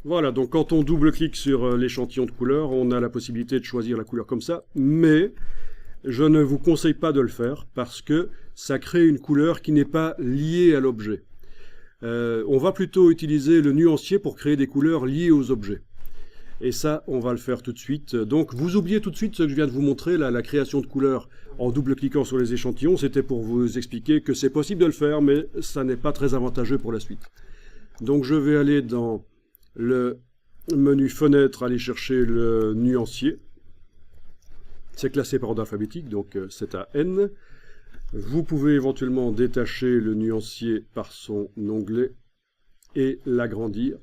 Voilà, donc quand on double-clique sur l'échantillon de couleur, on a la possibilité de choisir la couleur comme ça, mais je ne vous conseille pas de le faire parce que ça crée une couleur qui n'est pas liée à l'objet. On va plutôt utiliser le nuancier pour créer des couleurs liées aux objets. Et ça, on va le faire tout de suite. Donc, vous oubliez tout de suite ce que je viens de vous montrer, là, la création de couleurs en double-cliquant sur les échantillons. C'était pour vous expliquer que c'est possible de le faire, mais ça n'est pas très avantageux pour la suite. Donc, je vais aller dans le menu fenêtre, aller chercher le nuancier. C'est classé par ordre alphabétique, donc c'est à N. Vous pouvez éventuellement détacher le nuancier par son onglet et l'agrandir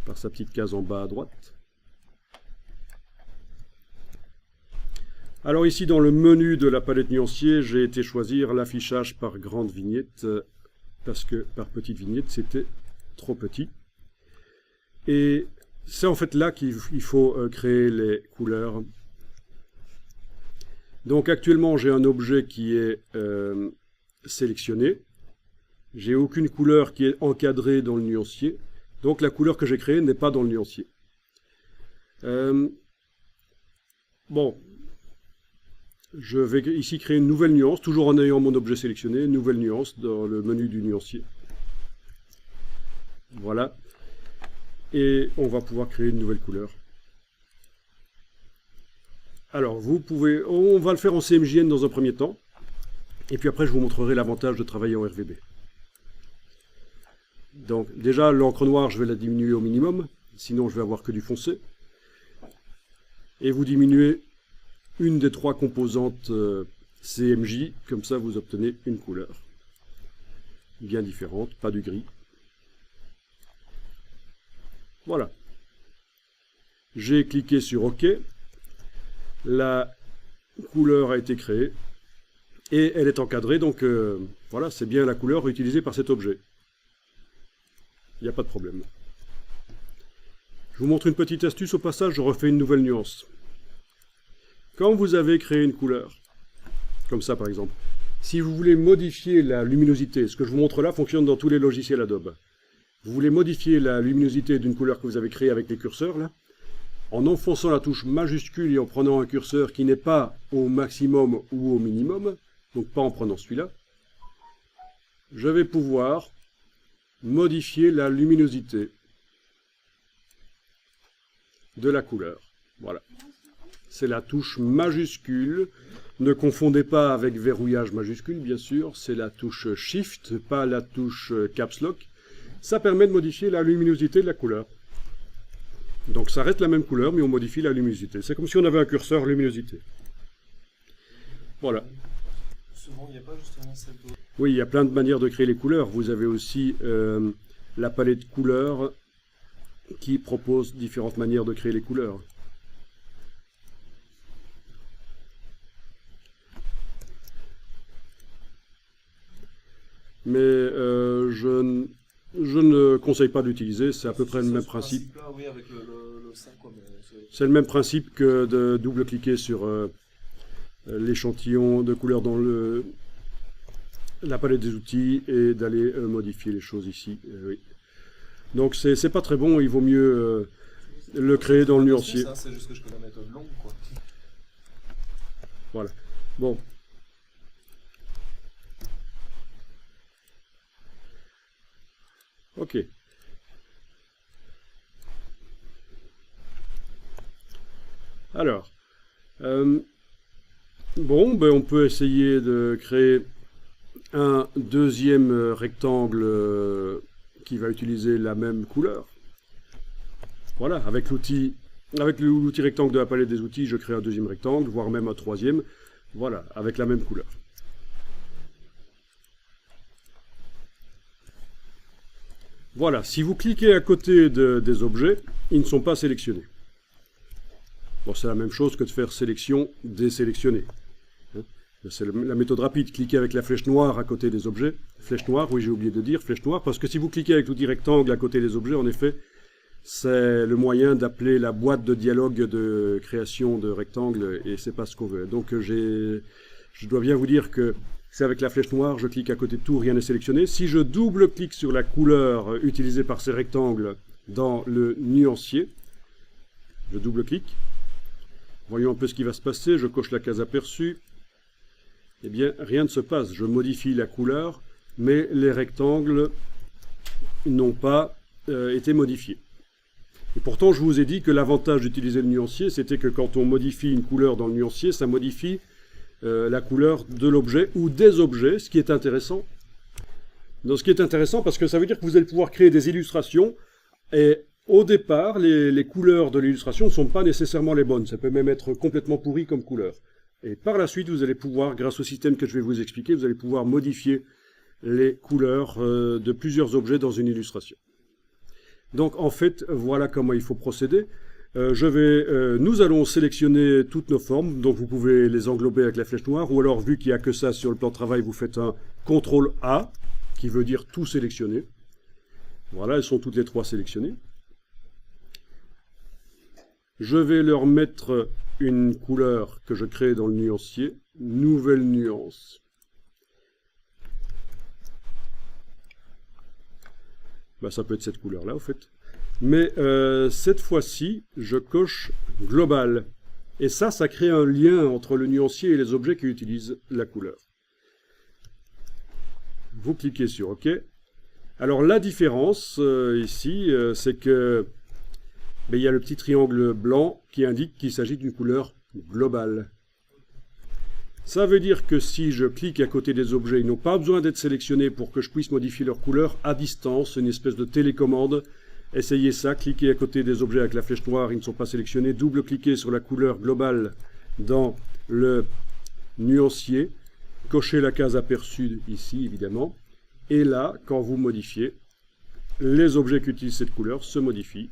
par sa petite case en bas à droite. Alors ici dans le menu de la palette nuancier, j'ai été choisir l'affichage par grande vignette parce que par petite vignette c'était trop petit. Et c'est en fait là qu'il faut créer les couleurs. Donc actuellement j'ai un objet qui est sélectionné. J'ai aucune couleur qui est encadrée dans le nuancier. Donc la couleur que j'ai créée n'est pas dans le nuancier. Bon, je vais ici créer une nouvelle nuance, toujours en ayant mon objet sélectionné, une nouvelle nuance dans le menu du nuancier. Voilà. Et on va pouvoir créer une nouvelle couleur. Alors, vous pouvez... On va le faire en CMJN dans un premier temps. Et puis après, je vous montrerai l'avantage de travailler en RVB. Donc, déjà, l'encre noire, je vais la diminuer au minimum. Sinon, je vais avoir que du foncé. Et vous diminuez une des trois composantes CMJ. Comme ça, vous obtenez une couleur bien différente, pas du gris. Voilà. J'ai cliqué sur OK. La couleur a été créée. Et elle est encadrée. Donc voilà, c'est bien la couleur utilisée par cet objet. Il n'y a pas de problème. Je vous montre une petite astuce au passage. Je refais une nouvelle nuance. Quand vous avez créé une couleur, comme ça par exemple, si vous voulez modifier la luminosité, ce que je vous montre là fonctionne dans tous les logiciels Adobe. Vous voulez modifier la luminosité d'une couleur que vous avez créée avec les curseurs, là, en enfonçant la touche majuscule et en prenant un curseur qui n'est pas au maximum ou au minimum, donc pas en prenant celui-là, je vais pouvoir modifier la luminosité de la couleur. Voilà. C'est la touche majuscule. Ne confondez pas avec verrouillage majuscule, bien sûr. C'est la touche Shift, pas la touche Caps Lock. Ça permet de modifier la luminosité de la couleur. Donc ça reste la même couleur, mais on modifie la luminosité. C'est comme si on avait un curseur luminosité. Voilà. Souvent, il n'y a pas justement cette... Oui, il y a plein de manières de créer les couleurs. Vous avez aussi la palette couleurs qui propose différentes manières de créer les couleurs. Mais je ne conseille pas d'utiliser, c'est à peu près le même principe. Oui, avec le 5, c'est le même principe que de double-cliquer sur l'échantillon de couleurs dans la palette des outils et d'aller modifier les choses ici. Oui. Donc c'est pas très bon, il vaut mieux le créer dans le nuancier. C'est juste que je connais la méthode longue, quoi. Voilà. Bon. Ok. Alors, bon, ben on peut essayer de créer un deuxième rectangle qui va utiliser la même couleur. Voilà, avec l'outil rectangle de la palette des outils, je crée un deuxième rectangle, voire même un troisième. Voilà, avec la même couleur. Voilà, si vous cliquez à côté des objets, ils ne sont pas sélectionnés. Bon, c'est la même chose que de faire sélection, désélectionner. C'est la méthode rapide, cliquez avec la flèche noire à côté des objets. Flèche noire, oui j'ai oublié de dire, flèche noire, parce que si vous cliquez avec l'outil rectangle à côté des objets, en effet, c'est le moyen d'appeler la boîte de dialogue de création de rectangle, et c'est pas ce qu'on veut. Donc je dois bien vous dire que c'est avec la flèche noire, je clique à côté de tout, rien n'est sélectionné. Si je double-clique sur la couleur utilisée par ces rectangles dans le nuancier, je double-clique. Voyons un peu ce qui va se passer, je coche la case aperçue. Eh bien, rien ne se passe. Je modifie la couleur, mais les rectangles n'ont pas été modifiés. Et pourtant, je vous ai dit que l'avantage d'utiliser le nuancier, c'était que quand on modifie une couleur dans le nuancier, ça modifie la couleur de l'objet ou des objets, ce qui est intéressant. Donc, ce qui est intéressant parce que ça veut dire que vous allez pouvoir créer des illustrations et au départ, les couleurs de l'illustration ne sont pas nécessairement les bonnes. Ça peut même être complètement pourri comme couleur. Et par la suite, vous allez pouvoir, grâce au système que je vais vous expliquer, vous allez pouvoir modifier les couleurs de plusieurs objets dans une illustration. Donc en fait, voilà comment il faut procéder. Nous allons sélectionner toutes nos formes, donc vous pouvez les englober avec la flèche noire, ou alors vu qu'il n'y a que ça sur le plan de travail, vous faites un CTRL A, qui veut dire tout sélectionner. Voilà, elles sont toutes les trois sélectionnées. Je vais leur mettre une couleur que je crée dans le nuancier, nouvelle nuance. Ben, ça peut être cette couleur-là, au fait. Mais cette fois-ci, je coche global. Et ça crée un lien entre le nuancier et les objets qui utilisent la couleur. Vous cliquez sur OK. Alors la différence ici, c'est que il y a le petit triangle blanc qui indique qu'il s'agit d'une couleur globale. Ça veut dire que si je clique à côté des objets, ils n'ont pas besoin d'être sélectionnés pour que je puisse modifier leur couleur à distance, une espèce de télécommande. Essayez ça, cliquez à côté des objets avec la flèche noire, ils ne sont pas sélectionnés, double-cliquez sur la couleur globale dans le nuancier, cochez la case aperçue ici évidemment, et là, quand vous modifiez, les objets qui utilisent cette couleur se modifient.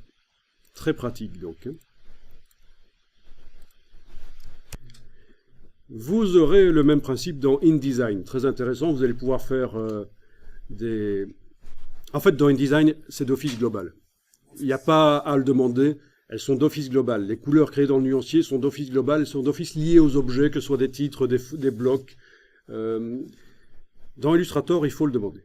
Très pratique donc. Vous aurez le même principe dans InDesign. Très intéressant, vous allez pouvoir faire des... En fait, dans InDesign, c'est d'office global. Il n'y a pas à le demander, elles sont d'office global. Les couleurs créées dans le nuancier sont d'office global, elles sont d'office liées aux objets, que ce soit des titres, des blocs. Dans Illustrator, il faut le demander.